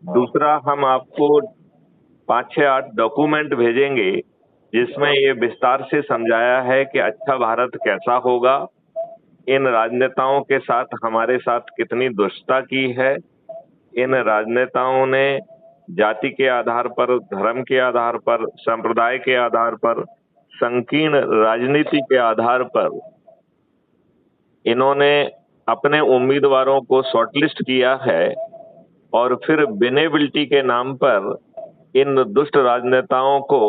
दूसरा, हम आपको 5-6-8 डॉक्यूमेंट भेजेंगे जिसमें ये विस्तार से समझाया है कि अच्छा भारत कैसा होगा, इन राजनेताओं के साथ हमारे साथ कितनी दुष्टता की है, इन राजनेताओं ने जाति के आधार पर, धर्म के आधार पर, संप्रदाय के आधार पर, संकीर्ण राजनीति के आधार पर इन्होंने अपने उम्मीदवारों को शॉर्टलिस्ट किया है और फिर विनेबिलिटी के नाम पर इन दुष्ट राजनेताओं को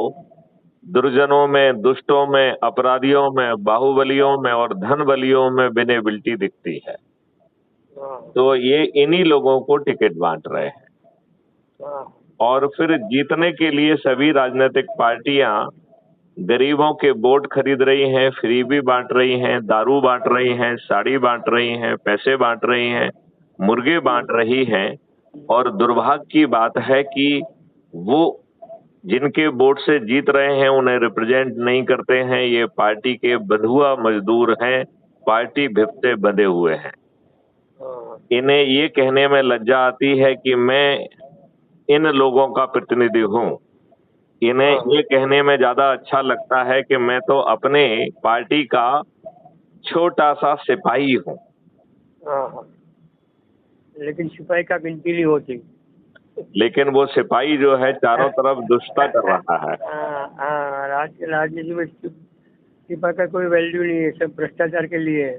दुर्जनों में, दुष्टों में, अपराधियों में, बाहुबलियों में और धन बलियों में विनेबिलिटी दिखती है। तो ये इन्हीं लोगों को टिकट बांट रहे हैं और फिर जीतने के लिए सभी राजनीतिक पार्टियां गरीबों के वोट खरीद रही हैं, फ्रीबी बांट रही हैं, दारू बांट रही हैं, साड़ी बांट रही हैं, पैसे बांट रही हैं, मुर्गे बांट रही हैं। और दुर्भाग्य की बात है कि वो जिनके वोट से जीत रहे हैं उन्हें रिप्रेजेंट नहीं करते हैं। ये पार्टी के बंधुआ मजदूर हैं, पार्टी भिप से बंधे हुए हैं। इन्हें ये कहने में लज्जा आती है कि मैं इन लोगों का प्रतिनिधि हूँ। इन्हें ये कहने में ज्यादा अच्छा लगता है कि मैं तो अपने पार्टी का छोटा सा सिपाही हूँ। लेकिन सिपाही का गिनती नहीं होती। लेकिन वो सिपाही जो है चारों तरफ दुष्टता कर रहा है। राजनीति में सिपाही का कोई वैल्यू नहीं है, सब भ्रष्टाचार के लिए है।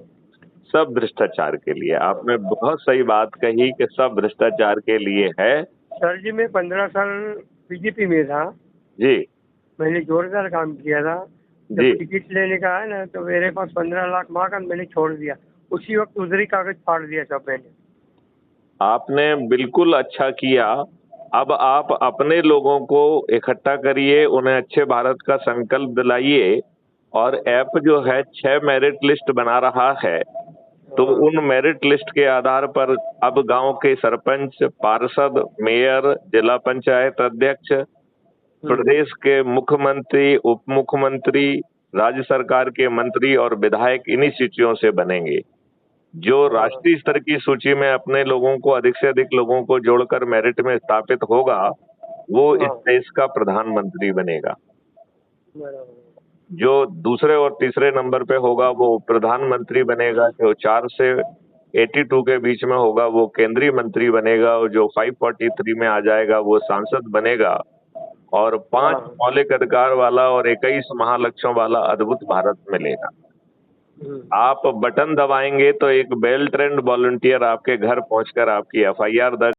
सब भ्रष्टाचार के लिए, आपने बहुत सही बात कही कि सब भ्रष्टाचार के लिए है। सर जी, मैं 15 साल बीजेपी में था जी, मैंने जोरदार काम किया था। जब टिकट लेने का है ना तो मेरे पास 15 लाख मांगा, मैंने छोड़ दिया। उसी वक्त उधरी कागज फाड़ दिया सब मैंने। आपने बिल्कुल अच्छा किया। अब आप अपने लोगों को इकट्ठा करिए, उन्हें अच्छे भारत का संकल्प दिलाइए और ऐप जो है 6 मेरिट लिस्ट बना रहा है, तो उन मेरिट लिस्ट के आधार पर अब गांव के सरपंच, पार्षद, मेयर, जिला पंचायत अध्यक्ष, प्रदेश के मुख्यमंत्री, उप मुख्यमंत्री, राज्य सरकार के मंत्री और विधायक इन्हीं सूचियों से बनेंगे। जो राष्ट्रीय स्तर की सूची में अपने लोगों को, अधिक से अधिक लोगों को जोड़कर मेरिट में स्थापित होगा, वो इस देश का प्रधानमंत्री बनेगा। जो दूसरे और तीसरे नंबर पे होगा वो प्रधानमंत्री बनेगा। जो 4 से 82 के बीच में होगा वो केंद्रीय मंत्री बनेगा और जो 543 में आ जाएगा वो सांसद बनेगा। और 5 मौलिक अधिकार वाला और 21 महालक्ष्यों वाला अद्भुत भारत मिलेगा। आप बटन दबाएंगे तो एक वेल ट्रेंड वॉलंटियर आपके घर पहुंचकर आपकी FIR दर्ज